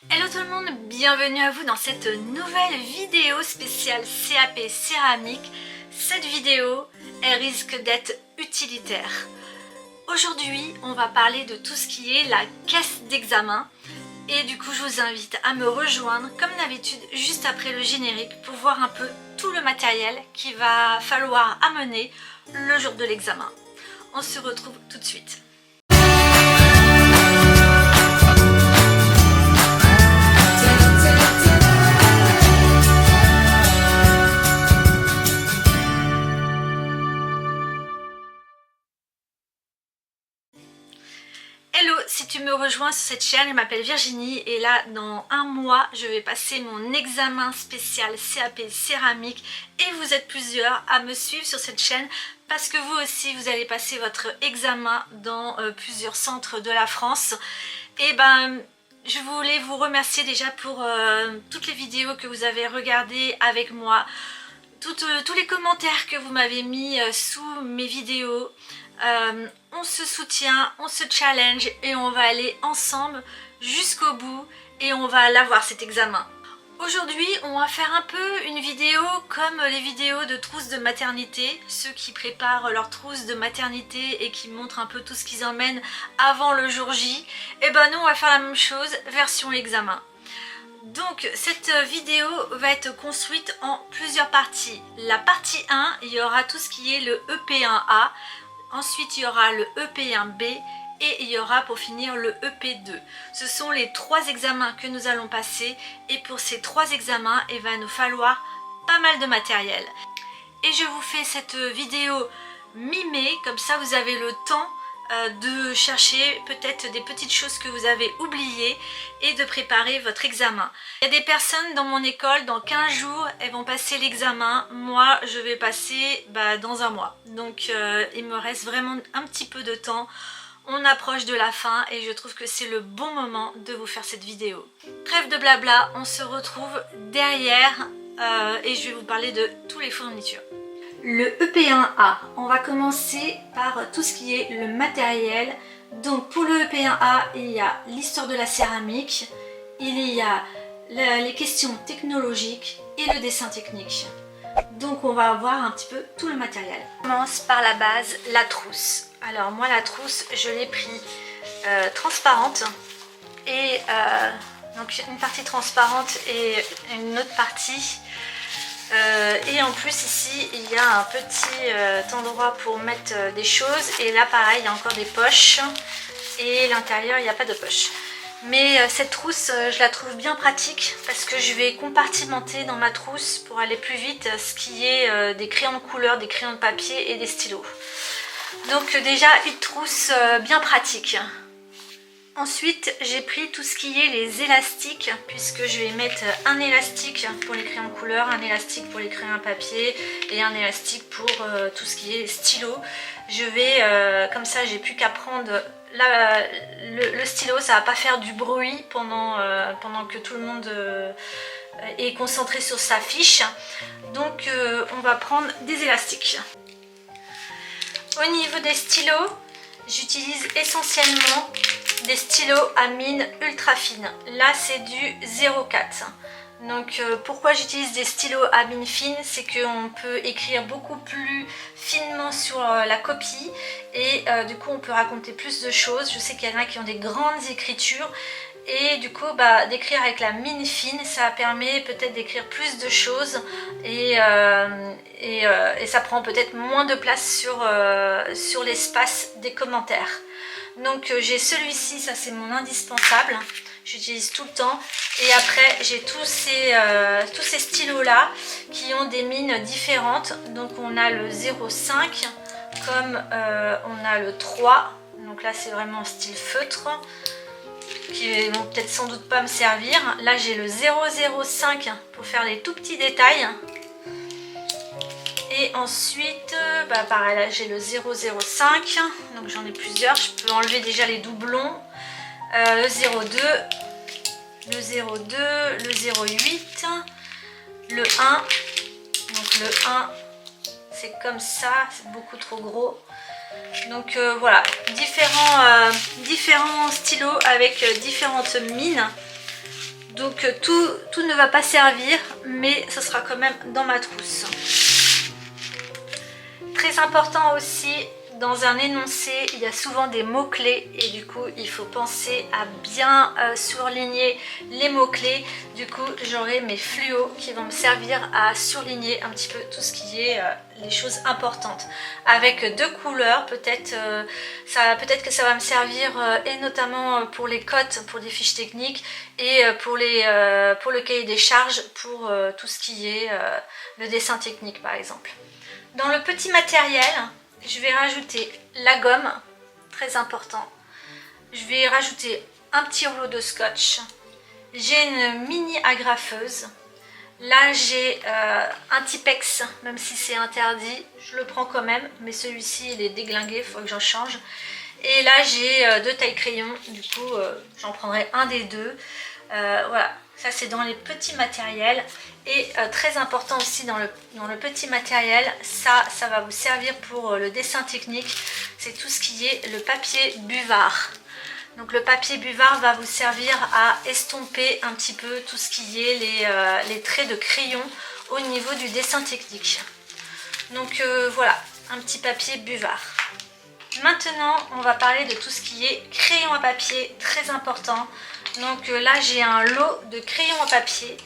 Hello tout le monde, bienvenue à vous dans cette nouvelle vidéo spéciale CAP céramique. Cette vidéo, elle risque d'être utilitaire. Aujourd'hui, on va parler de tout ce qui est la caisse d'examen. Et du coup, je vous invite à me rejoindre, comme d'habitude, juste après le générique pour voir un peu tout le matériel qu'il va falloir amener le jour de l'examen. On se retrouve tout de suite. Hello, si tu me rejoins sur cette chaîne, je m'appelle Virginie et là dans un mois je vais passer mon examen spécial CAP céramique et vous êtes plusieurs à me suivre sur cette chaîne parce que vous aussi vous allez passer votre examen dans plusieurs centres de la France. Et ben je voulais vous remercier déjà pour toutes les vidéos que vous avez regardées avec moi, tous les commentaires que vous m'avez mis sous mes vidéos. On se soutient, on se challenge et on va aller ensemble jusqu'au bout et on va l'avoir cet examen. Aujourd'hui, on va faire un peu une vidéo comme les vidéos de trousse de maternité, ceux qui préparent leur trousse de maternité et qui montrent un peu tout ce qu'ils emmènent avant le jour J. Et ben nous on va faire la même chose, version examen. Donc cette vidéo va être construite en plusieurs parties. La partie 1, il y aura tout ce qui est le EP1A. Ensuite, il y aura le EP1B et il y aura pour finir le EP2. Ce sont les 3 examens que nous allons passer et pour ces 3 examens, il va nous falloir pas mal de matériel. Et je vous fais cette vidéo mi-mai, comme ça vous avez le temps de chercher peut-être des petites choses que vous avez oubliées et de préparer votre examen. Il y a des personnes dans mon école, dans 15 jours, elles vont passer l'examen. Moi, je vais passer dans un mois. Donc, il me reste vraiment un petit peu de temps. On approche de la fin et je trouve que c'est le bon moment de vous faire cette vidéo. Trêve de blabla, on se retrouve derrière et je vais vous parler de tous les fournitures. Le EP1A, on va commencer par tout ce qui est le matériel. Donc pour le EP1A, il y a l'histoire de la céramique, il y a les questions technologiques et le dessin technique. Donc on va avoir un petit peu tout le matériel. On commence par la base, la trousse. Alors moi la trousse, je l'ai pris transparente et donc une partie transparente et une autre partie. Et en plus ici il y a un petit endroit pour mettre des choses et là pareil il y a encore des poches et l'intérieur il n'y a pas de poche. Mais cette trousse je la trouve bien pratique parce que je vais compartimenter dans ma trousse pour aller plus vite ce qui est des crayons de couleur, des crayons de papier et des stylos. Donc déjà une trousse bien pratique. Ensuite, j'ai pris tout ce qui est les élastiques, puisque je vais mettre un élastique pour les crayons de couleur, un élastique pour les crayons à papier et un élastique pour tout ce qui est stylo. Je vais, comme ça, j'ai plus qu'à prendre le stylo, ça va pas faire du bruit pendant que tout le monde est concentré sur sa fiche. Donc, on va prendre des élastiques. Au niveau des stylos, j'utilise essentiellement des stylos à mine ultra fine. Là c'est du 0,4. Donc pourquoi j'utilise des stylos à mine fine, c'est qu'on peut écrire beaucoup plus finement sur la copie et du coup on peut raconter plus de choses. Je sais qu'il y en a qui ont des grandes écritures et du coup d'écrire avec la mine fine ça permet peut-être d'écrire plus de choses et ça prend peut-être moins de place sur l'espace des commentaires. Donc j'ai celui-ci, ça c'est mon indispensable, j'utilise tout le temps. Et après j'ai tous ces stylos là qui ont des mines différentes. Donc on a le 0,5 comme on a le 3. Donc là c'est vraiment style feutre qui vont peut-être sans doute pas me servir. Là j'ai le 0,05 pour faire les tout petits détails. Et ensuite, pareil, là j'ai le 0,05, donc j'en ai plusieurs, je peux enlever déjà les doublons, le 0,2, le 0,2, le 0,8, le 1, donc le 1 c'est comme ça, c'est beaucoup trop gros. Donc voilà, différents stylos avec différentes mines. Donc tout ne va pas servir, mais ce sera quand même dans ma trousse. Très important aussi, dans un énoncé, il y a souvent des mots-clés et du coup il faut penser à bien surligner les mots-clés. Du coup j'aurai mes fluos qui vont me servir à surligner un petit peu tout ce qui est les choses importantes. Avec deux couleurs, peut-être que ça va me servir et notamment pour les cotes, pour des fiches techniques et pour le cahier des charges, pour tout ce qui est le dessin technique par exemple. Dans le petit matériel, je vais rajouter la gomme, très important. Je vais rajouter un petit rouleau de scotch. J'ai une mini agrafeuse. Là j'ai un Tipex, même si c'est interdit, je le prends quand même, mais celui-ci il est déglingué, il faut que j'en change. Et là j'ai deux tailles-crayons, du coup j'en prendrai un des deux. Voilà, ça c'est dans les petits matériels. Et très important aussi dans le petit matériel, ça va vous servir pour le dessin technique, c'est tout ce qui est le papier buvard. Donc le papier buvard va vous servir à estomper un petit peu tout ce qui est les traits de crayon au niveau du dessin technique. Donc voilà, un petit papier buvard. Maintenant, on va parler de tout ce qui est crayon à papier, très important. Donc là, j'ai un lot de crayons à papier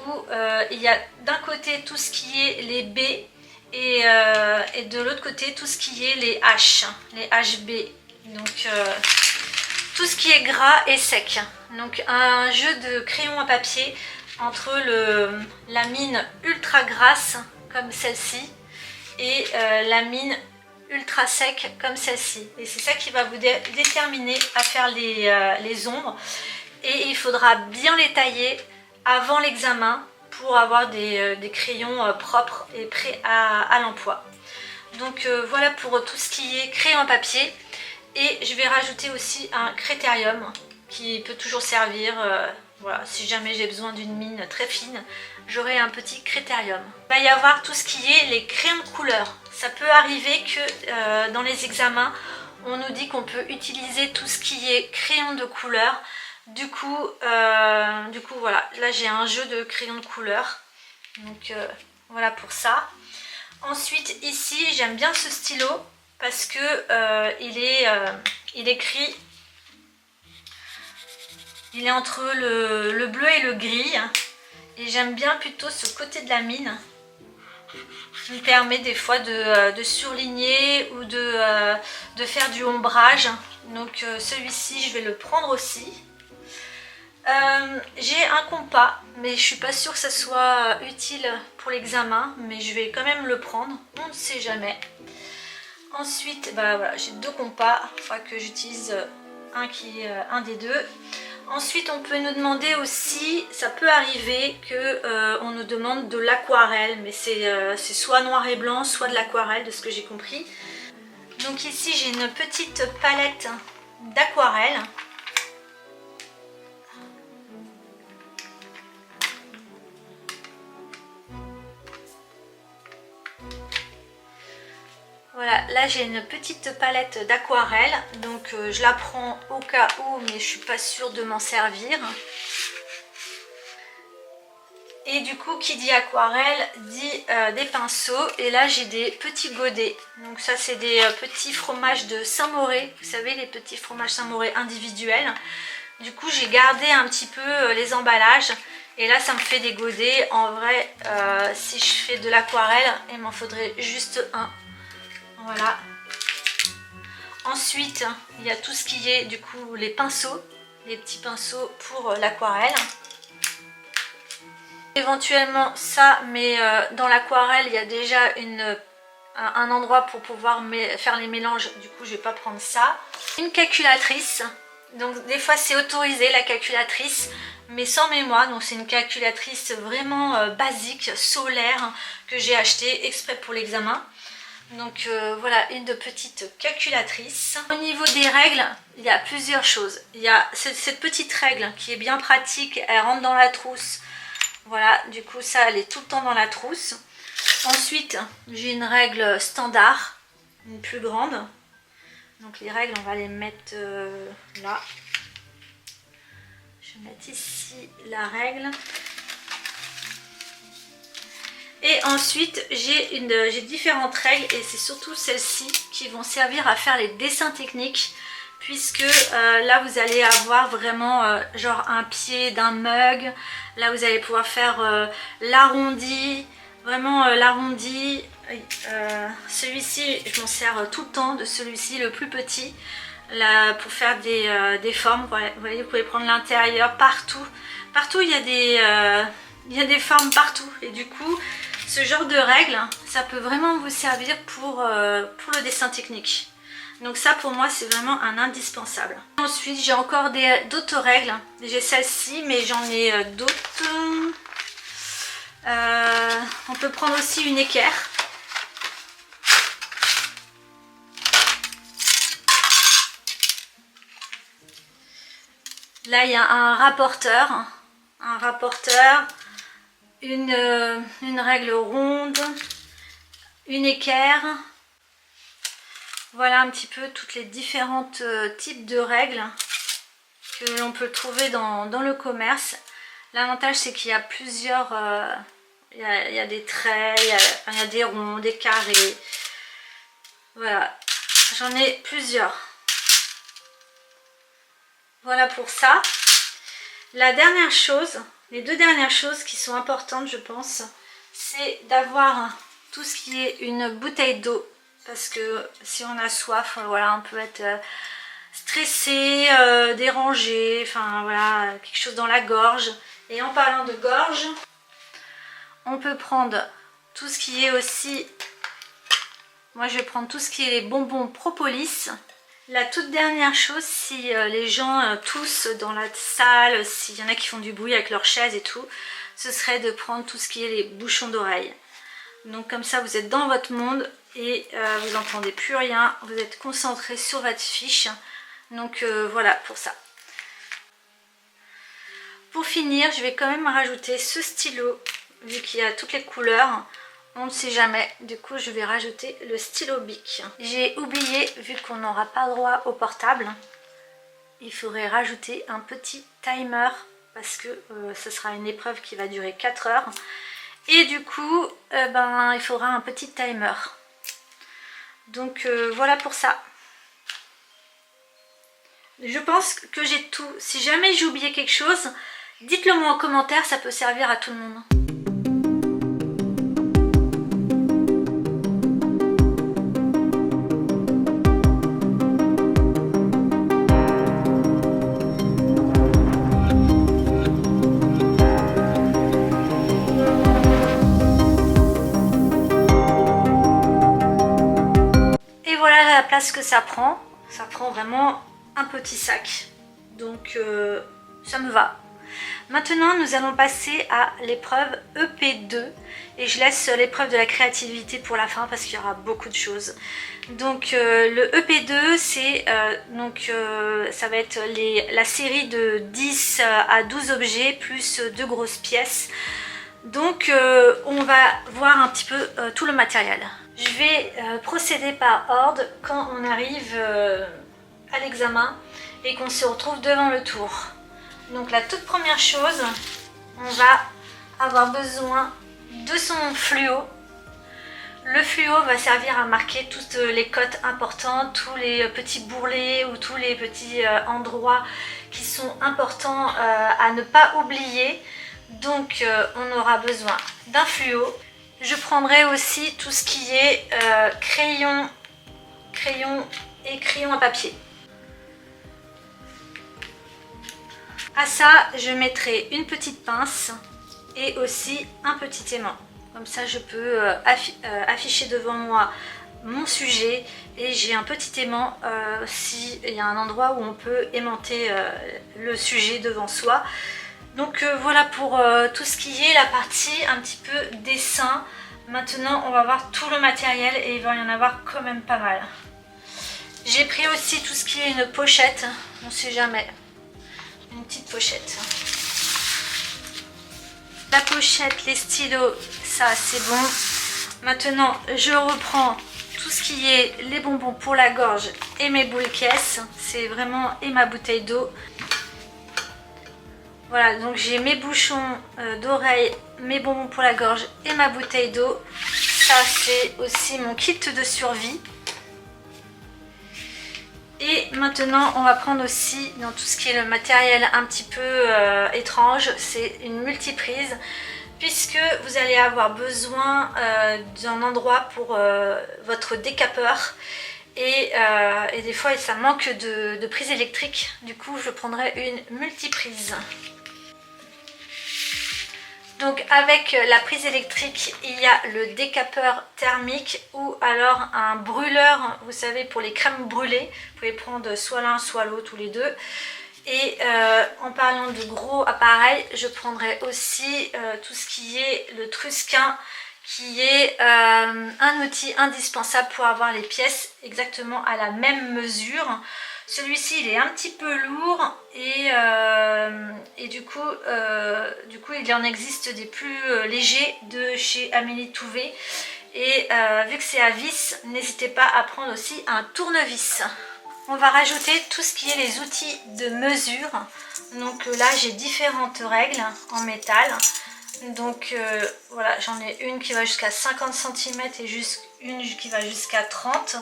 où il y a d'un côté tout ce qui est les B et de l'autre côté tout ce qui est les H, les HB. Donc tout ce qui est gras et sec. Donc un jeu de crayons à papier entre la mine ultra grasse comme celle-ci et la mine ultra sec comme celle-ci. Et c'est ça qui va vous déterminer à faire les ombres. Et il faudra bien les tailler avant l'examen pour avoir des crayons propres et prêts à l'emploi. Donc voilà pour tout ce qui est crayon à papier. Et je vais rajouter aussi un critérium qui peut toujours servir. Voilà, si jamais j'ai besoin d'une mine très fine, j'aurai un petit critérium. Il va y avoir tout ce qui est les crayons de couleur. Ça peut arriver que dans les examens, on nous dit qu'on peut utiliser tout ce qui est crayon de couleur. Du coup voilà, là j'ai un jeu de crayons de couleur. Donc voilà pour ça. Ensuite ici, j'aime bien ce stylo parce que il écrit, il est entre le bleu et le gris. Et j'aime bien plutôt ce côté de la mine. Qui me permet des fois de surligner ou de faire du ombrage. Donc celui-ci, je vais le prendre aussi. J'ai un compas, mais je suis pas sûre que ça soit utile pour l'examen, mais je vais quand même le prendre, on ne sait jamais. Ensuite, bah voilà, j'ai deux compas, il faudra que j'utilise un des deux. Ensuite, on peut nous demander aussi, ça peut arriver que on nous demande de l'aquarelle, mais c'est soit noir et blanc, soit de l'aquarelle, de ce que j'ai compris. Donc ici, j'ai une petite palette d'aquarelle. Voilà, là j'ai une petite palette d'aquarelle, donc je la prends au cas où, mais je suis pas sûre de m'en servir. Et du coup, qui dit aquarelle dit des pinceaux, et là j'ai des petits godets. Donc ça c'est des petits fromages de Saint-Mauré, vous savez, les petits fromages Saint-Mauré individuels. Du coup j'ai gardé un petit peu les emballages, et là ça me fait des godets. En vrai, si je fais de l'aquarelle, il m'en faudrait juste un. Voilà. Ensuite, il y a tout ce qui est du coup les pinceaux, les petits pinceaux pour l'aquarelle. Éventuellement ça, mais dans l'aquarelle il y a déjà un endroit pour pouvoir faire les mélanges, du coup je vais pas prendre ça. Une calculatrice, donc des fois c'est autorisé la calculatrice, mais sans mémoire, donc c'est une calculatrice vraiment basique, solaire, que j'ai achetée exprès pour l'examen. Donc voilà, une petite calculatrice. Au niveau des règles, il y a plusieurs choses. Il y a cette petite règle qui est bien pratique, elle rentre dans la trousse. Voilà, du coup ça elle est tout le temps dans la trousse. Ensuite, j'ai une règle standard, une plus grande. Donc les règles, on va les mettre là. Je Je vais mettre ici la règle. Et ensuite, j'ai différentes règles et c'est surtout celles-ci qui vont servir à faire les dessins techniques. Puisque là, vous allez avoir vraiment genre un pied d'un mug. Là, vous allez pouvoir faire l'arrondi. Vraiment l'arrondi. Celui-ci, je m'en sers tout le temps de celui-ci, le plus petit. Là, pour faire des formes. Vous voyez, vous pouvez prendre l'intérieur partout. Partout, il y a des formes partout. Et du coup, ce genre de règles, ça peut vraiment vous servir pour le dessin technique. Donc ça, pour moi, c'est vraiment un indispensable. Ensuite, j'ai encore d'autres règles. J'ai celle-ci, mais j'en ai d'autres. On peut prendre aussi une équerre. Là, il y a un rapporteur. Une règle ronde, une équerre. Voilà un petit peu toutes les différentes types de règles que l'on peut trouver dans le commerce. L'avantage, c'est qu'il y a plusieurs... il y a des traits, il y a des ronds, des carrés. Voilà, j'en ai plusieurs. Voilà pour ça. La dernière chose, les deux dernières choses qui sont importantes, je pense, c'est d'avoir tout ce qui est une bouteille d'eau. Parce que si on a soif, voilà, on peut être stressé, dérangé, enfin voilà, quelque chose dans la gorge. Et en parlant de gorge, on peut prendre tout ce qui est aussi... Moi, je vais prendre tout ce qui est les bonbons propolis. La toute dernière chose, si les gens toussent dans la salle, s'il y en a qui font du bruit avec leurs chaises et tout, ce serait de prendre tout ce qui est les bouchons d'oreilles. Donc comme ça, vous êtes dans votre monde et vous n'entendez plus rien, vous êtes concentré sur votre fiche. Donc voilà pour ça. Pour finir, je vais quand même rajouter ce stylo, vu qu'il y a toutes les couleurs. On ne sait jamais, du coup je vais rajouter le stylo Bic. J'ai oublié, vu qu'on n'aura pas droit au portable, il faudrait rajouter un petit timer parce que ce sera une épreuve qui va durer 4 heures. Et du coup, il faudra un petit timer. Donc voilà pour ça. Je pense que j'ai tout. Si jamais j'ai oublié quelque chose, dites-le moi en commentaire, ça peut servir à tout le monde. La place que ça prend vraiment un petit sac, donc ça me va. Maintenant nous allons passer à l'épreuve EP2 et je laisse l'épreuve de la créativité pour la fin parce qu'il y aura beaucoup de choses. Donc le EP2 c'est ça va être la série de 10 à 12 objets plus 2 grosses pièces. Donc on va voir un petit peu tout le matériel. Je vais procéder par ordre quand on arrive à l'examen et qu'on se retrouve devant le tour. Donc la toute première chose, on va avoir besoin de son fluo. Le fluo va servir à marquer toutes les cotes importantes, tous les petits bourrelets ou tous les petits endroits qui sont importants à ne pas oublier. Donc on aura besoin d'un fluo. Je prendrai aussi tout ce qui est crayon et crayon à papier. À ça, je mettrai une petite pince et aussi un petit aimant. Comme ça, je peux afficher devant moi mon sujet et j'ai un petit aimant s'il y a un endroit où on peut aimanter le sujet devant soi. Donc voilà pour tout ce qui est la partie un petit peu dessin. Maintenant on va voir tout le matériel et il va y en avoir quand même pas mal. J'ai pris aussi tout ce qui est une pochette, on ne sait jamais. Une petite pochette. La pochette, les stylos, ça c'est bon. Maintenant je reprends tout ce qui est les bonbons pour la gorge et mes boules caisses. C'est vraiment et ma bouteille d'eau. Voilà, donc j'ai mes bouchons d'oreille, mes bonbons pour la gorge et ma bouteille d'eau. Ça c'est aussi mon kit de survie. Et maintenant on va prendre aussi dans tout ce qui est le matériel un petit peu étrange, c'est une multiprise. Puisque vous allez avoir besoin d'un endroit pour votre décapeur. Et des fois ça manque de prise électrique, du coup je prendrai une multiprise. Donc avec la prise électrique, il y a le décapeur thermique ou alors un brûleur, vous savez, pour les crèmes brûlées. Vous pouvez prendre soit l'un soit l'autre, tous les deux. Et en parlant de gros appareils, je prendrai aussi tout ce qui est le Truskin, qui est un outil indispensable pour avoir les pièces exactement à la même mesure. Celui-ci il est un petit peu lourd et du coup il en existe des plus légers de chez Amélie Touvet. Et vu que c'est à vis, n'hésitez pas à prendre aussi un tournevis. On va rajouter tout ce qui est les outils de mesure. Donc là j'ai différentes règles en métal. Donc voilà, j'en ai une qui va jusqu'à 50 cm et une qui va jusqu'à 30.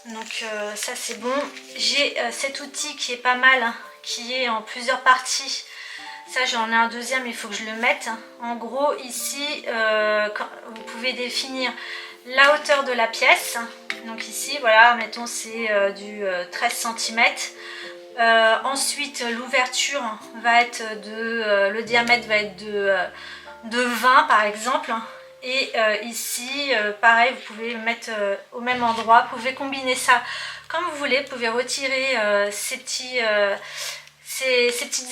Donc ça c'est bon. J'ai cet outil qui est pas mal, hein, qui est en plusieurs parties. Ça j'en ai un deuxième, il faut que je le mette. En gros ici, vous pouvez définir la hauteur de la pièce. Donc ici voilà, mettons c'est du 13 cm. Ensuite l'ouverture va être le diamètre va être de 20 par exemple. Et ici pareil, vous pouvez mettre au même endroit, vous pouvez combiner ça comme vous voulez, vous pouvez retirer ces petites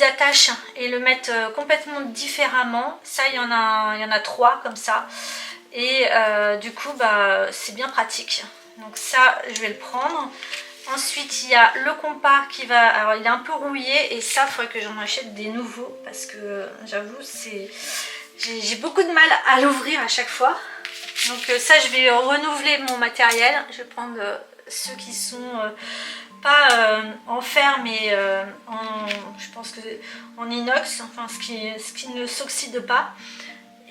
attaches et le mettre complètement différemment. Ça il y en a 3 comme ça. Et du coup bah, c'est bien pratique. Donc ça je vais le prendre. Ensuite il y a le compas qui va, alors il est un peu rouillé et ça il faudrait que j'en achète des nouveaux parce que j'avoue j'ai beaucoup de mal à l'ouvrir à chaque fois. Donc ça je vais renouveler mon matériel. Je vais prendre ceux qui sont pas en fer mais je pense que en inox, enfin ce qui ne s'oxyde pas.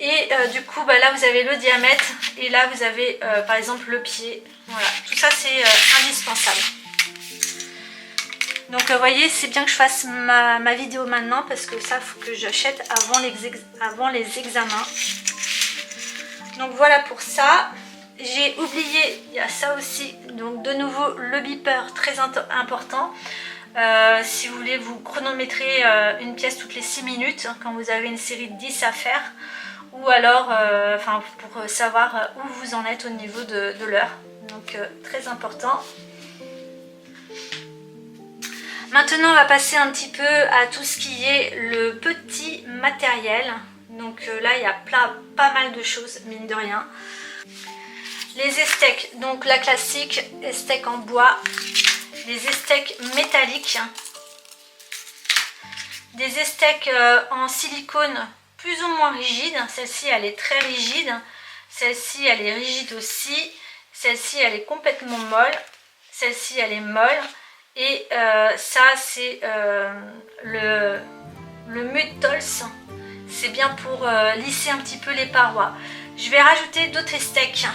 Et du coup bah, là vous avez le diamètre et là vous avez par exemple le pied. Voilà, tout ça c'est indispensable. Donc vous voyez, c'est bien que je fasse ma vidéo maintenant parce que ça il faut que j'achète avant les examens. Donc voilà pour ça. J'ai oublié, il y a ça aussi, donc de nouveau le beeper, très important. Si vous voulez vous chronométrer une pièce toutes les 6 minutes quand vous avez une série de 10 à faire. Ou alors pour savoir où vous en êtes au niveau de l'heure. Donc très important. Maintenant on va passer un petit peu à tout ce qui est le petit matériel. Donc là il y a pas mal de choses mine de rien. Les estecs, donc la classique estec en bois, les estecs métalliques, des estecs en silicone plus ou moins rigides. Celle-ci elle est très rigide, celle-ci elle est rigide aussi, celle-ci elle est complètement molle, celle-ci elle est molle. Et ça c'est le Mud-Tols, c'est bien pour lisser un petit peu les parois. Je vais rajouter d'autres estecs.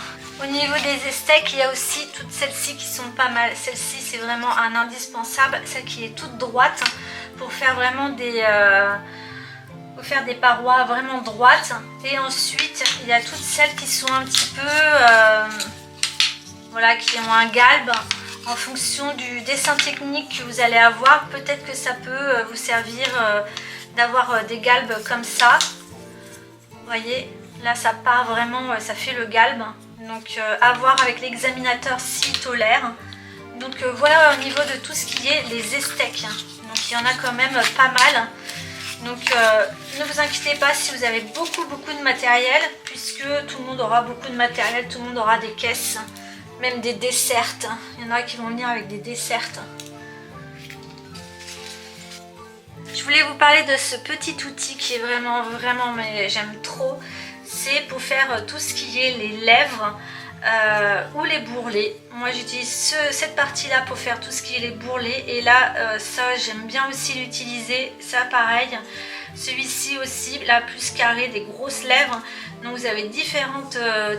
Au niveau des estecs, il y a aussi toutes celles-ci qui sont pas mal. Celle-ci c'est vraiment un indispensable, celle qui est toute droite pour faire vraiment des parois vraiment droites. Et ensuite il y a toutes celles qui sont un petit peu voilà, qui ont un galbe. En fonction du dessin technique que vous allez avoir, peut-être que ça peut vous servir d'avoir des galbes comme ça. Vous voyez, là ça part vraiment, ça fait le galbe. Donc à voir avec l'examinateur s'il tolère. Donc voilà au niveau de tout ce qui est les estecs. Donc il y en a quand même pas mal. Donc ne vous inquiétez pas si vous avez beaucoup de matériel, puisque tout le monde aura beaucoup de matériel, tout le monde aura des caisses. Même des dessertes, il y en a qui vont venir avec des dessertes. Je voulais vous parler de ce petit outil qui est vraiment, mais j'aime trop. C'est pour faire tout ce qui est les lèvres ou les bourrelets. Moi j'utilise cette partie là pour faire tout ce qui est les bourrelets. Et là ça j'aime bien aussi l'utiliser. Ça pareil, Celui-ci aussi, là plus carré, des grosses lèvres. Donc vous avez différents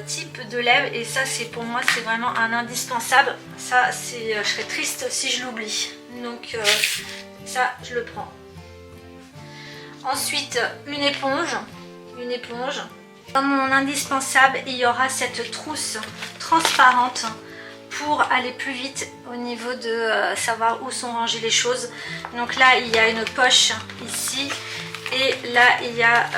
types de lèvres et ça c'est pour moi c'est vraiment un indispensable. Ça je serais triste si je l'oublie. Donc ça je le prends. Ensuite une éponge. Dans mon indispensable il y aura cette trousse transparente pour aller plus vite au niveau de savoir où sont rangées les choses. Donc là il y a une poche ici et là il y a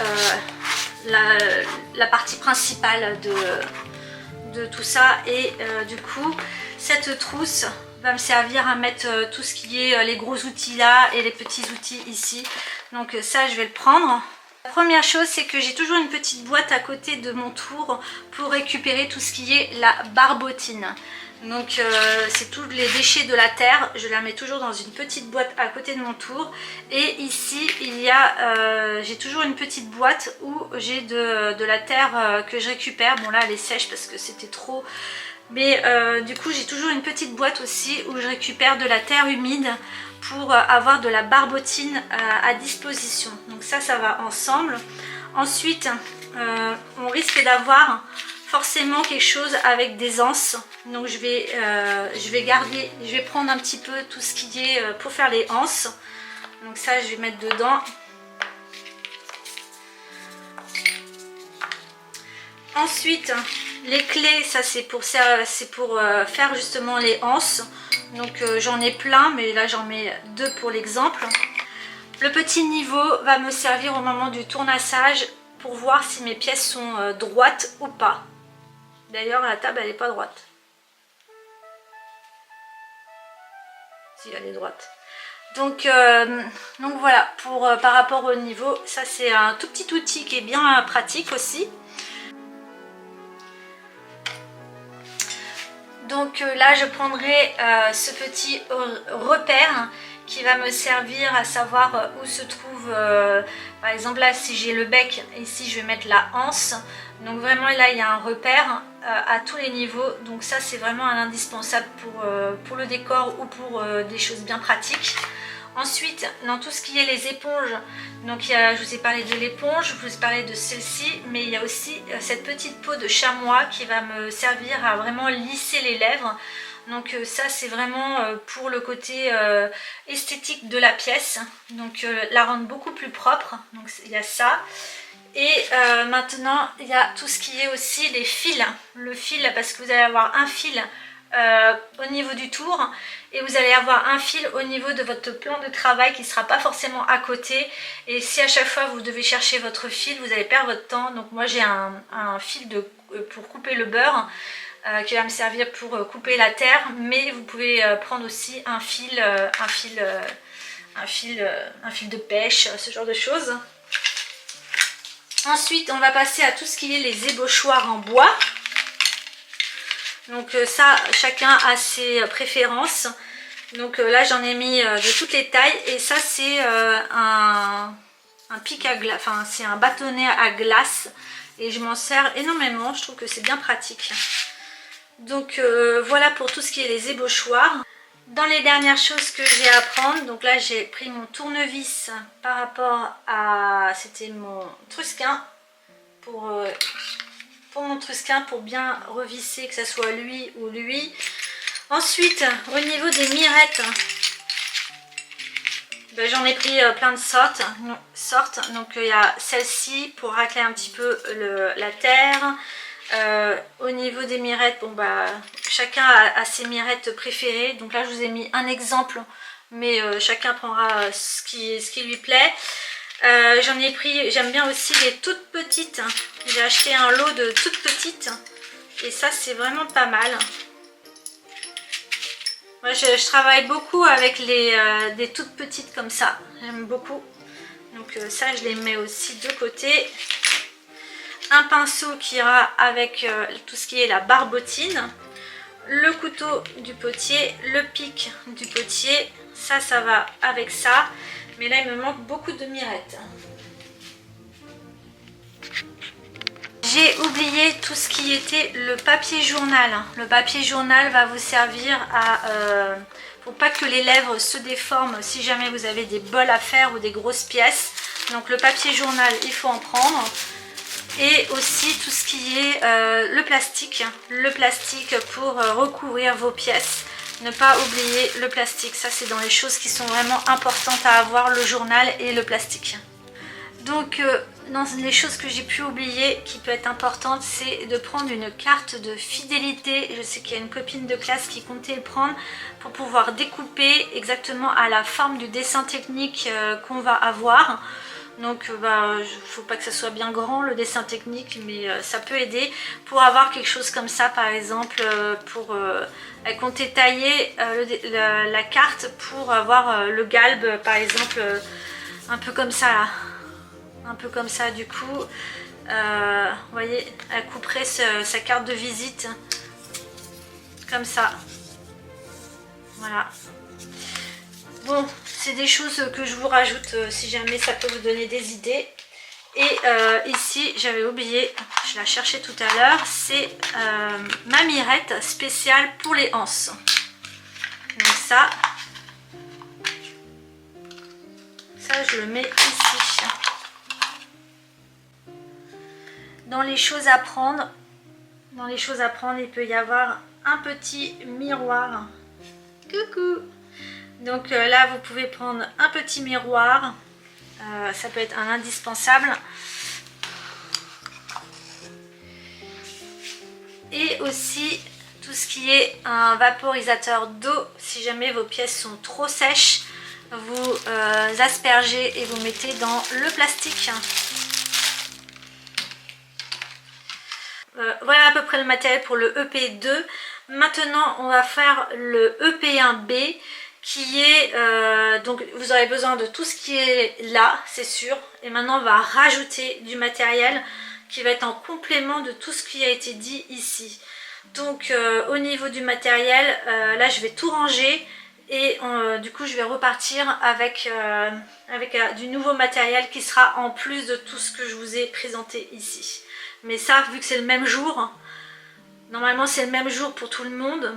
la partie principale de tout ça et du coup cette trousse va me servir à mettre tout ce qui est les gros outils là et les petits outils ici. Donc ça je vais le prendre. La première chose c'est que j'ai toujours une petite boîte à côté de mon tour pour récupérer tout ce qui est la barbotine. Donc c'est tous les déchets de la terre, je la mets toujours dans une petite boîte à côté de mon tour. Et ici il y a, j'ai toujours une petite boîte où j'ai de la terre que je récupère. Bon là elle est sèche parce que c'était trop. Mais du coup j'ai toujours une petite boîte aussi où je récupère de la terre humide pour avoir de la barbotine à disposition. Donc ça va ensemble. Ensuite on risque d'avoir forcément quelque chose avec des anses, donc je vais prendre un petit peu tout ce qui est pour faire les anses, donc ça je vais mettre dedans. Ensuite les clés, ça c'est pour faire justement les anses, donc j'en ai plein mais là j'en mets 2 pour l'exemple. Le petit niveau va me servir au moment du tournassage pour voir si mes pièces sont droites ou pas. D'ailleurs la table elle n'est pas droite. Si elle est droite. Donc voilà, par rapport au niveau, ça c'est un tout petit outil qui est bien pratique aussi. Donc là je prendrai ce petit repère qui va me servir à savoir où se trouve, par exemple là si j'ai le bec, ici je vais mettre la anse. Donc vraiment là il y a un repère à tous les niveaux, donc ça c'est vraiment un indispensable pour le décor ou pour des choses bien pratiques. Ensuite dans tout ce qui est les éponges, donc je vous ai parlé de l'éponge, je vous ai parlé de celle-ci, mais il y a aussi cette petite peau de chamois qui va me servir à vraiment lisser les lèvres. Donc ça c'est vraiment pour le côté esthétique de la pièce, donc la rendre beaucoup plus propre, donc il y a ça. Et maintenant il y a tout ce qui est aussi les fils, le fil, parce que vous allez avoir un fil au niveau du tour et vous allez avoir un fil au niveau de votre plan de travail qui ne sera pas forcément à côté, et si à chaque fois vous devez chercher votre fil vous allez perdre votre temps. Donc moi j'ai un fil pour couper le beurre qui va me servir pour couper la terre, mais vous pouvez prendre aussi un fil de pêche, ce genre de choses. Ensuite on va passer à tout ce qui est les ébauchoirs en bois. Donc ça chacun a ses préférences. Donc là j'en ai mis de toutes les tailles, et ça c'est un pic à glace, enfin c'est un bâtonnet à glace, et je m'en sers énormément, je trouve que c'est bien pratique. Donc voilà pour tout ce qui est les ébauchoirs. Dans les dernières choses que j'ai à prendre, donc là j'ai pris mon tournevis par rapport à, c'était mon trusquin, pour mon trusquin pour bien revisser, que ce soit lui ou lui. Ensuite au niveau des mirettes, ben, j'en ai pris plein de sortes. Donc il y a celle-ci pour racler un petit peu la terre. Au niveau des mirettes, bon bah chacun a ses mirettes préférées, donc là je vous ai mis un exemple, mais chacun prendra ce qui lui plaît. J'en ai pris, j'aime bien aussi les toutes petites, j'ai acheté un lot de toutes petites et ça c'est vraiment pas mal. Moi je travaille beaucoup avec des toutes petites comme ça, j'aime beaucoup, donc ça je les mets aussi de côté. Un pinceau qui ira avec tout ce qui est la barbotine, le couteau du potier, le pic du potier, ça va avec ça, mais là il me manque beaucoup de mirettes. J'ai oublié tout ce qui était le papier journal. Le papier journal va vous servir pour pas que les lèvres se déforment si jamais vous avez des bols à faire ou des grosses pièces. Donc le papier journal, il faut en prendre. Et aussi tout ce qui est le plastique pour recouvrir vos pièces. Ne pas oublier le plastique, ça c'est dans les choses qui sont vraiment importantes à avoir, le journal et le plastique. Donc dans les choses que j'ai pu oublier qui peut être importante, c'est de prendre une carte de fidélité. Je sais qu'il y a une copine de classe qui comptait le prendre pour pouvoir découper exactement à la forme du dessin technique qu'on va avoir. Donc faut pas que ça soit bien grand le dessin technique, mais ça peut aider pour avoir quelque chose comme ça, par exemple pour elle comptait tailler la carte pour avoir le galbe par exemple un peu comme ça là. Un peu comme ça, du coup vous voyez, elle couperait sa carte de visite comme ça, voilà. Bon, c'est des choses que je vous rajoute si jamais ça peut vous donner des idées. Et ici j'avais oublié, je la cherchais tout à l'heure, c'est ma mirette spéciale pour les anses. Donc ça je le mets ici. Dans les choses à prendre, il peut y avoir un petit miroir. Coucou! Donc là, vous pouvez prendre un petit miroir. Ça peut être un indispensable. Et aussi tout ce qui est un vaporisateur d'eau. Si jamais vos pièces sont trop sèches, vous aspergez et vous mettez dans le plastique. Voilà à peu près le matériel pour le EP2. Maintenant on va faire le EP1B qui est, donc vous aurez besoin de tout ce qui est là, c'est sûr. Et maintenant on va rajouter du matériel qui va être en complément de tout ce qui a été dit ici. Donc au niveau du matériel, là je vais tout ranger. Et du coup je vais repartir avec du nouveau matériel qui sera en plus de tout ce que je vous ai présenté ici. Mais ça, vu que c'est le même jour, normalement c'est le même jour pour tout le monde,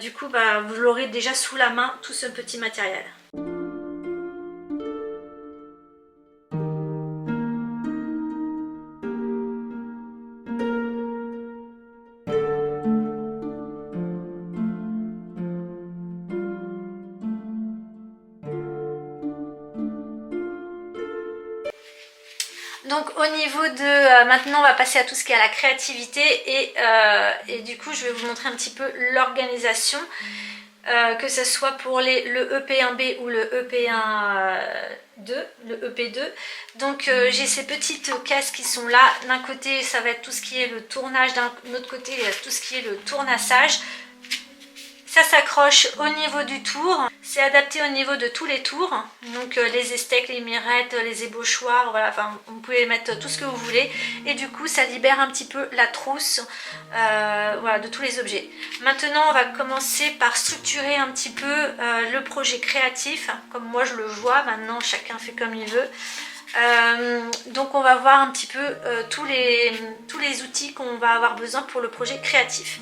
du coup vous l'aurez déjà sous la main, tout ce petit matériel. Donc au niveau de... maintenant on va passer à tout ce qui est à la créativité et du coup je vais vous montrer un petit peu l'organisation, que ce soit pour le EP1B ou le EP2. Donc j'ai ces petites caisses qui sont là. D'un côté ça va être tout ce qui est le tournage, d'un autre côté il y a tout ce qui est le tournassage. Ça s'accroche au niveau du tour, c'est adapté au niveau de tous les tours, donc les estecs, les mirettes, les ébauchoirs, voilà, enfin vous pouvez mettre tout ce que vous voulez et du coup ça libère un petit peu la trousse voilà, de tous les objets. Maintenant on va commencer par structurer un petit peu le projet créatif, comme moi je le vois, maintenant chacun fait comme il veut. Donc on va voir un petit peu tous les outils qu'on va avoir besoin pour le projet créatif.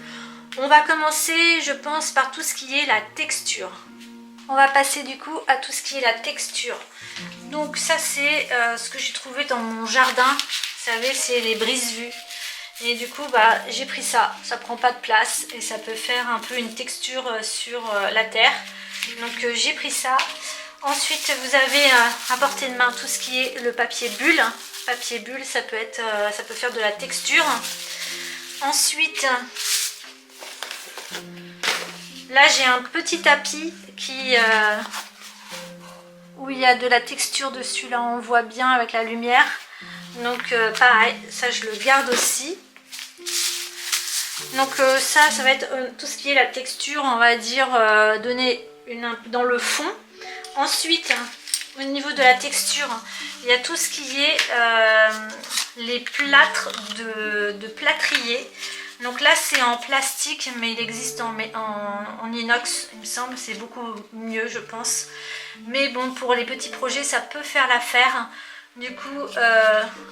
On va commencer, je pense, par tout ce qui est la texture. On va passer du coup à tout ce qui est la texture. Donc ça c'est ce que j'ai trouvé dans mon jardin. Vous savez, c'est les brise-vues. Et du coup j'ai pris ça. Ça prend pas de place et ça peut faire un peu une texture sur la terre. Donc j'ai pris ça. Ensuite vous avez à portée de main tout ce qui est le papier bulle. Papier bulle, ça peut faire de la texture. Ensuite... là j'ai un petit tapis où il y a de la texture dessus, là on voit bien avec la lumière. Donc pareil, ça je le garde aussi. Donc ça va être tout ce qui est la texture, on va dire, donnée dans le fond. Ensuite, au niveau de la texture, il y a tout ce qui est les plâtres de plâtrier. Donc là c'est en plastique, mais il existe en inox, il me semble, c'est beaucoup mieux je pense. Mais bon, pour les petits projets ça peut faire l'affaire. Du coup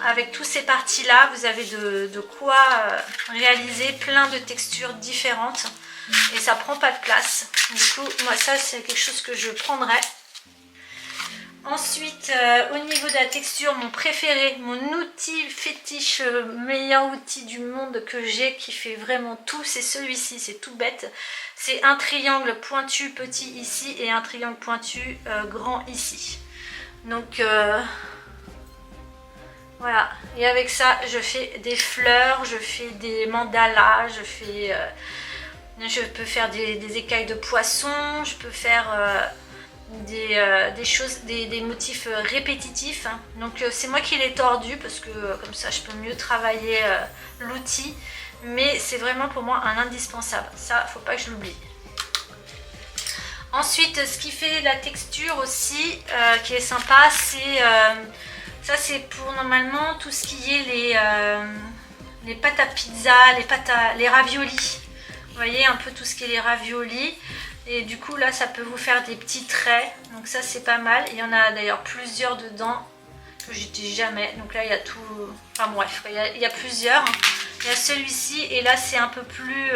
avec tous ces parties là, vous avez de quoi réaliser plein de textures différentes. Et ça prend pas de place. Du coup moi ça c'est quelque chose que je prendrai. Ensuite, au niveau de la texture, mon préféré, mon outil fétiche, meilleur outil du monde que j'ai, qui fait vraiment tout, c'est celui-ci, c'est tout bête. C'est un triangle pointu petit ici et un triangle pointu grand ici. Donc voilà, et avec ça, je fais des fleurs, je fais des mandalas, je peux faire des écailles de poisson, je peux faire des motifs répétitifs. Donc c'est moi qui l'ai tordu parce que comme ça je peux mieux travailler l'outil, mais c'est vraiment pour moi un indispensable, ça faut pas que je l'oublie. Ensuite, ce qui fait la texture aussi qui est sympa, c'est ça, c'est pour normalement tout ce qui est les pâtes à pizza, les raviolis. Vous voyez un peu tout ce qui est les raviolis. Et du coup là ça peut vous faire des petits traits, donc ça c'est pas mal. Il y en a d'ailleurs plusieurs dedans que j'utilise jamais, donc là il y a tout, enfin bref, il y a plusieurs. Il y a celui-ci et là c'est un peu plus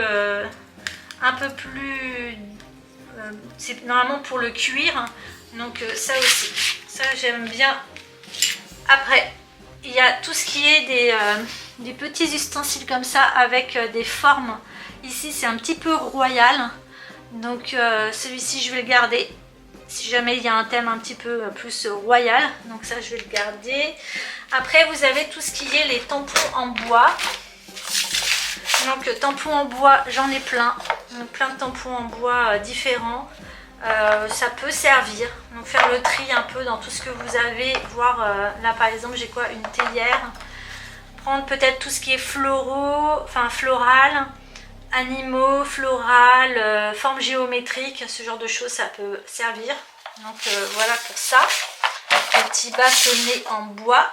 c'est normalement pour le cuir, donc ça aussi, ça j'aime bien. Après il y a tout ce qui est des petits ustensiles comme ça avec des formes. Ici c'est un petit peu royal. Donc celui-ci je vais le garder si jamais il y a un thème un petit peu plus royal, donc ça je vais le garder. Après vous avez tout ce qui est les tampons en bois. Donc tampons en bois j'en ai plein, donc plein de tampons en bois différents. Ça peut servir, donc faire le tri un peu dans tout ce que vous avez, voir là par exemple j'ai quoi, une théière, prendre peut-être tout ce qui est floraux, enfin floral, animaux, floral, formes géométriques, ce genre de choses ça peut servir. Donc voilà pour ça, les petits bâtonnets en bois.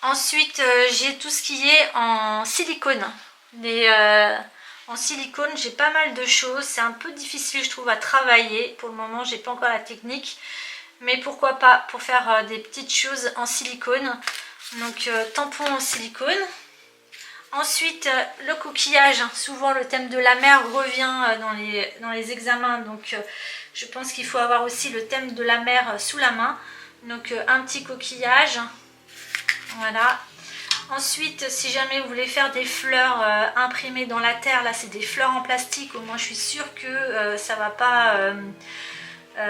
Ensuite j'ai tout ce qui est en silicone. En silicone j'ai pas mal de choses, c'est un peu difficile je trouve à travailler. Pour le moment j'ai pas encore la technique, mais pourquoi pas pour faire des petites choses en silicone. Donc tampon en silicone. Ensuite, le coquillage, souvent le thème de la mer revient dans les examens, donc je pense qu'il faut avoir aussi le thème de la mer sous la main. Donc un petit coquillage, voilà. Ensuite, si jamais vous voulez faire des fleurs imprimées dans la terre, là c'est des fleurs en plastique, au moins je suis sûre que ça va pas...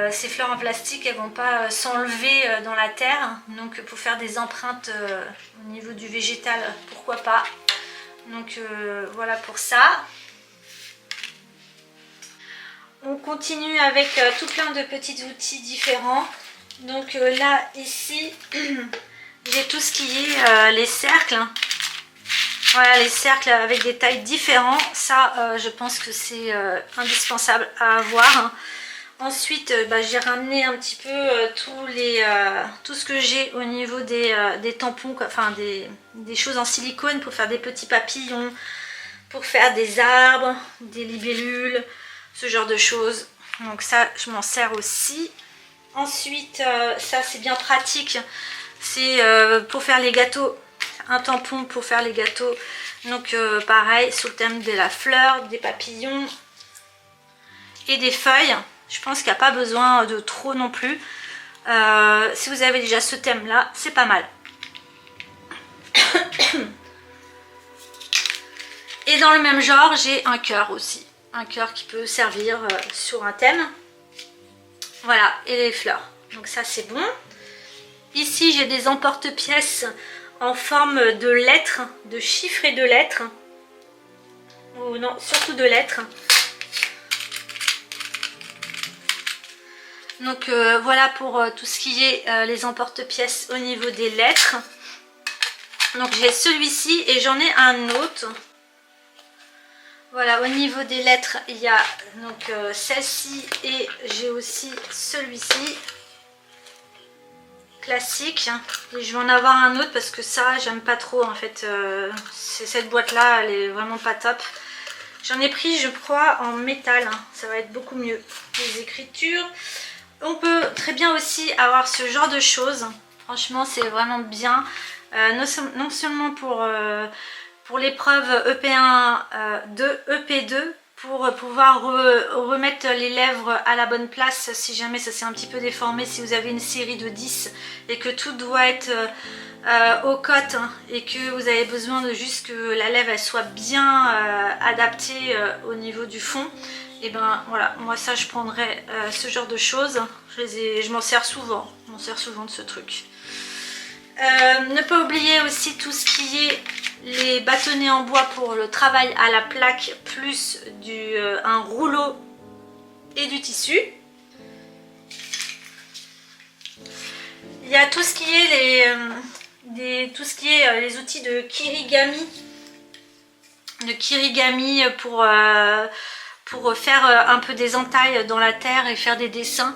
ces fleurs en plastique, elles vont pas s'enlever dans la terre, donc pour faire des empreintes au niveau du végétal, pourquoi pas. Donc voilà pour ça. On continue avec tout plein de petits outils différents. Donc là, ici, j'ai tout ce qui est les cercles. Voilà, les cercles avec des tailles différentes. Ça, je pense que c'est indispensable à avoir. Ensuite, j'ai ramené un petit peu tout ce que j'ai au niveau des tampons, enfin des choses en silicone pour faire des petits papillons, pour faire des arbres, des libellules, ce genre de choses. Donc ça, je m'en sers aussi. Ensuite, ça c'est bien pratique, c'est pour faire les gâteaux, un tampon pour faire les gâteaux. Donc pareil, sous le thème de la fleur, des papillons et des feuilles. Je pense qu'il n'y a pas besoin de trop non plus. Si vous avez déjà ce thème là, c'est pas mal. Et dans le même genre, j'ai un cœur aussi. Un cœur qui peut servir sur un thème. Voilà, et les fleurs. Donc ça c'est bon. Ici j'ai des emporte-pièces en forme de lettres, de chiffres et de lettres. Ou non, surtout de lettres. Donc voilà pour tout ce qui est les emporte-pièces au niveau des lettres. Donc j'ai celui-ci et j'en ai un autre. Voilà, au niveau des lettres, il y a donc celle-ci et j'ai aussi celui-ci. Classique. Et je vais en avoir un autre parce que ça, j'aime pas trop en fait. Cette boîte-là, elle est vraiment pas top. J'en ai pris, je crois, en métal. Hein. Ça va être beaucoup mieux. Les écritures. On peut très bien aussi avoir ce genre de choses. Franchement, c'est vraiment bien. Non seulement pour l'épreuve EP1 EP2 pour pouvoir remettre les lèvres à la bonne place si jamais ça s'est un petit peu déformé, si vous avez une série de 10 et que tout doit être au cote et que vous avez besoin de juste que la lèvre elle soit bien adaptée au niveau du fond. Et ben voilà, moi ça je prendrais ce genre de choses, je m'en sers souvent, de ce truc. Ne pas oublier aussi tout ce qui est les bâtonnets en bois pour le travail à la plaque, plus un rouleau et du tissu. Il y a tout ce qui est les outils de kirigami. Pour faire un peu des entailles dans la terre et faire des dessins.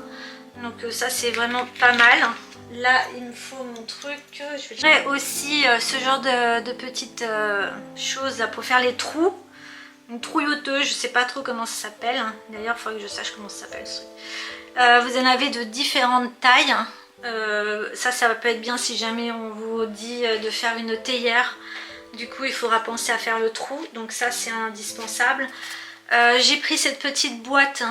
Donc ça c'est vraiment pas mal. Là il me faut mon truc. Je vais aussi ce genre de petites choses là, pour faire les trous. Une trouilloteuse, je sais pas trop comment ça s'appelle. D'ailleurs il faudrait que je sache comment ça s'appelle ce truc. Vous en avez de différentes tailles. Ça peut être bien si jamais on vous dit de faire une théière. Du coup il faudra penser à faire le trou. Donc ça c'est indispensable. J'ai pris cette petite boîte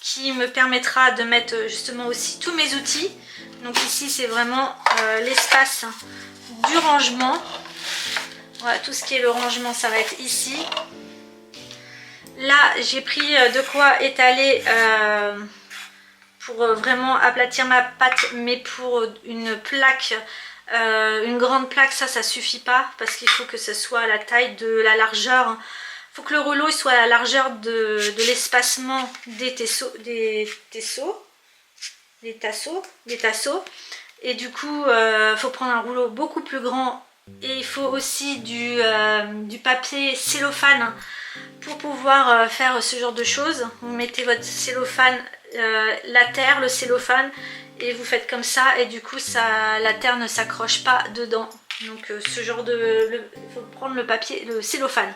qui me permettra de mettre justement aussi tous mes outils. Donc ici c'est vraiment l'espace du rangement. Voilà, tout ce qui est le rangement ça va être ici. Là j'ai pris de quoi étaler pour vraiment aplatir ma pâte, mais pour une plaque, une grande plaque ça suffit pas parce qu'il faut que ce soit à la taille de la largeur. Il faut que le rouleau soit à la largeur de l'espacement des tasseaux. Et du coup, il faut prendre un rouleau beaucoup plus grand. Et il faut aussi du papier cellophane pour pouvoir faire ce genre de choses. Vous mettez votre cellophane, la terre, le cellophane, et vous faites comme ça. Et du coup, la terre ne s'accroche pas dedans. Donc ce genre il faut prendre le papier, le cellophane.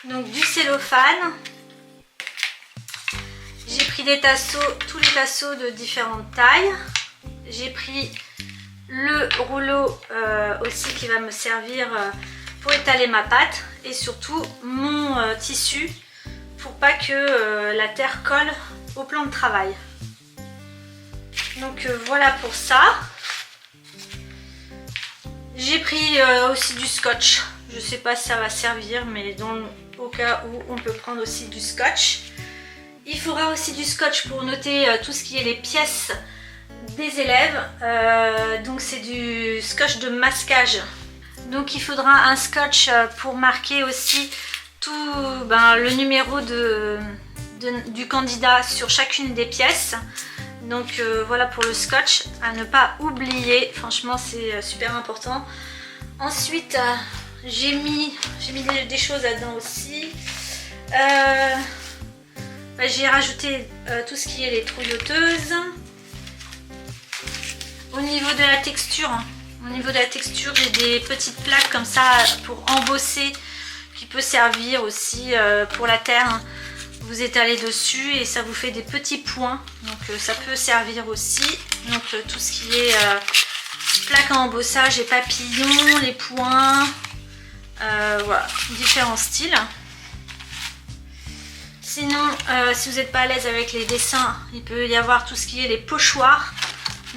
Donc du cellophane, j'ai pris des tasseaux, tous les tasseaux de différentes tailles. J'ai pris le rouleau aussi qui va me servir pour étaler ma pâte et surtout mon tissu pour pas que la terre colle au plan de travail. Donc voilà pour ça. J'ai pris aussi du scotch. Je sais pas si ça va servir, mais au cas où on peut prendre aussi du scotch. Il faudra aussi du scotch pour noter tout ce qui est les pièces des élèves. Donc c'est du scotch de masquage. Donc il faudra un scotch pour marquer aussi tout le numéro du candidat sur chacune des pièces. Donc voilà pour le scotch à ne pas oublier. Franchement c'est super important. Ensuite j'ai mis des choses là-dedans aussi. J'ai rajouté tout ce qui est les trouilloteuses. Au niveau de la texture, j'ai des petites plaques comme ça pour embosser qui peut servir aussi pour la terre. Vous étalez dessus et ça vous fait des petits points. Donc ça peut servir aussi. Donc tout ce qui est plaques à embossage et papillons, les points. Voilà, différents styles. Sinon, si vous n'êtes pas à l'aise avec les dessins, il peut y avoir tout ce qui est les pochoirs.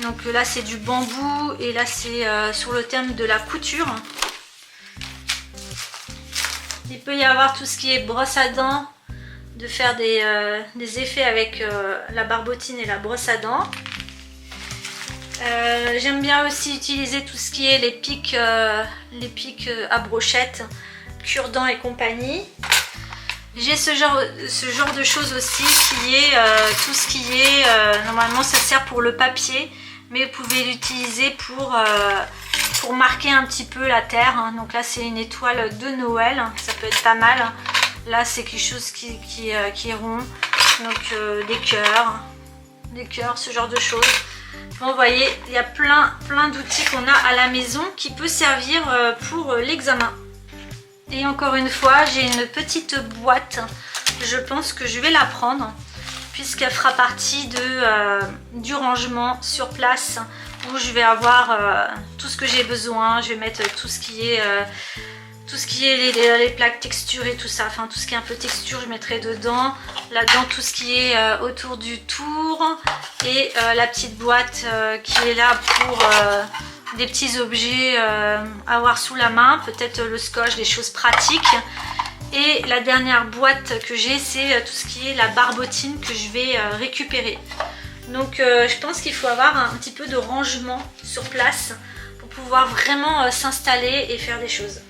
Donc là, c'est du bambou et là, c'est sur le thème de la couture. Il peut y avoir tout ce qui est brosse à dents, de faire des effets avec la barbotine et la brosse à dents. J'aime bien aussi utiliser tout ce qui est les pics à brochette, cure-dents et compagnie. J'ai ce genre de choses aussi qui est tout ce qui est, normalement ça sert pour le papier, mais vous pouvez l'utiliser pour marquer un petit peu la terre. Donc là c'est une étoile de Noël, ça peut être pas mal. Là c'est quelque chose qui est rond, donc des cœurs, ce genre de choses. Bon, vous voyez, il y a plein d'outils qu'on a à la maison qui peut servir pour l'examen. Et encore une fois, j'ai une petite boîte. Je pense que je vais la prendre puisqu'elle fera partie du rangement sur place où je vais avoir tout ce que j'ai besoin. Je vais mettre tout ce qui tout ce qui est les plaques texturées, tout ça, enfin tout ce qui est un peu texture je mettrai dedans. Là-dedans tout ce qui est autour du tour et la petite boîte qui est là pour des petits objets à avoir sous la main, peut-être le scotch, des choses pratiques. Et la dernière boîte que j'ai, c'est tout ce qui est la barbotine que je vais récupérer. Donc je pense qu'il faut avoir un petit peu de rangement sur place pour pouvoir vraiment s'installer et faire des choses.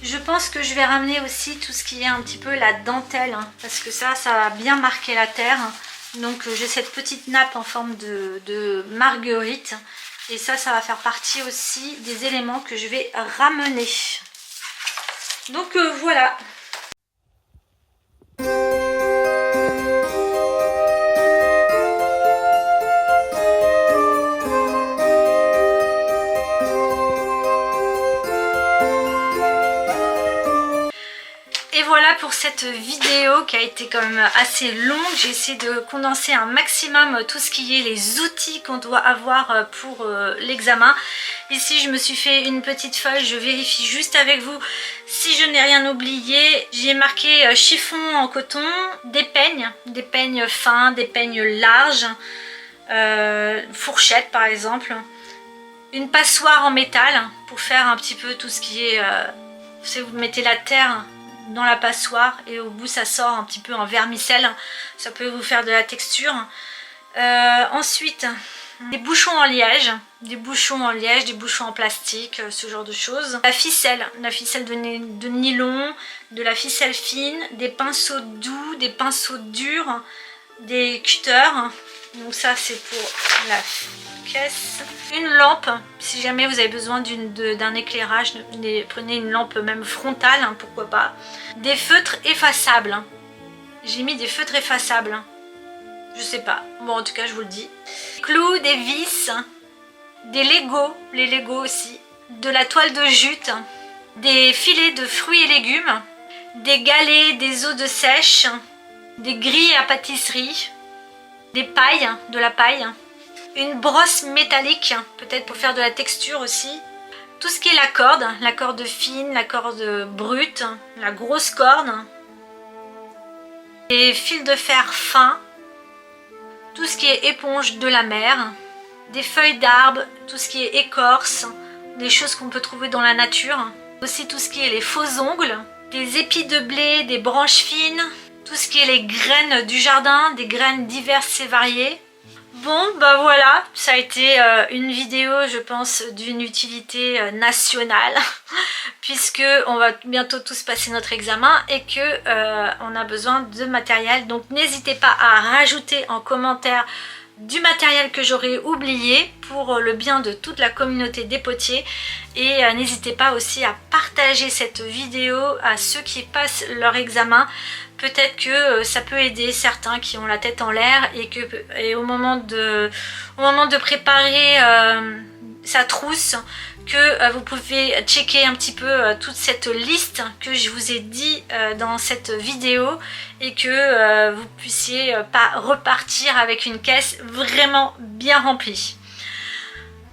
Je pense que je vais ramener aussi tout ce qui est un petit peu la dentelle, hein, parce que ça va bien marquer la terre. Donc j'ai cette petite nappe en forme de marguerite. Et ça va faire partie aussi des éléments que je vais ramener. Donc voilà. Et voilà pour cette vidéo qui a été quand même assez longue. J'ai essayé de condenser un maximum tout ce qui est les outils qu'on doit avoir pour l'examen. Ici je me suis fait une petite feuille, je vérifie juste avec vous si je n'ai rien oublié. J'ai marqué chiffon en coton, des peignes fins, des peignes larges, fourchette par exemple, une passoire en métal pour faire un petit peu tout ce qui est... si vous mettez la terre dans la passoire et au bout ça sort un petit peu en vermicelle, ça peut vous faire de la texture. Ensuite des bouchons en liège, des bouchons en plastique, ce genre de choses. La ficelle de nylon, de la ficelle fine, des pinceaux doux, des pinceaux durs, des cutters. Donc ça c'est pour la caisse. Une lampe, si jamais vous avez besoin d'un éclairage, prenez une lampe même frontale, hein, pourquoi pas. Des feutres effaçables. J'ai mis des feutres effaçables. Je sais pas, bon en tout cas je vous le dis. Des clous, des vis, des Legos, les Legos aussi. De la toile de jute, des filets de fruits et légumes, des galets, des os de sèche, des grilles à pâtisserie, des pailles, de la paille, une brosse métallique, peut-être pour faire de la texture aussi, tout ce qui est la corde fine, la corde brute, la grosse corde, des fils de fer fins, tout ce qui est éponge de la mer, des feuilles d'arbre, tout ce qui est écorce, des choses qu'on peut trouver dans la nature, aussi tout ce qui est les faux ongles, des épis de blé, des branches fines, tout ce qui est les graines du jardin, des graines diverses et variées. Bon bah voilà, ça a été une vidéo je pense d'une utilité nationale puisque on va bientôt tous passer notre examen et que on a besoin de matériel. Donc n'hésitez pas à rajouter en commentaire du matériel que j'aurais oublié pour le bien de toute la communauté des potiers, et n'hésitez pas aussi à partager cette vidéo à ceux qui passent leur examen. Peut-être que ça peut aider certains qui ont la tête en l'air et au moment de préparer sa trousse, que vous pouvez checker un petit peu toute cette liste que je vous ai dit dans cette vidéo, et que vous puissiez pas repartir avec une caisse vraiment bien remplie.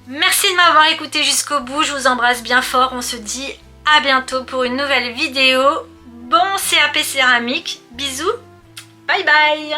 Merci de m'avoir écouté jusqu'au bout, je vous embrasse bien fort, on se dit à bientôt pour une nouvelle vidéo. Bon CAP céramique, bisous, bye bye.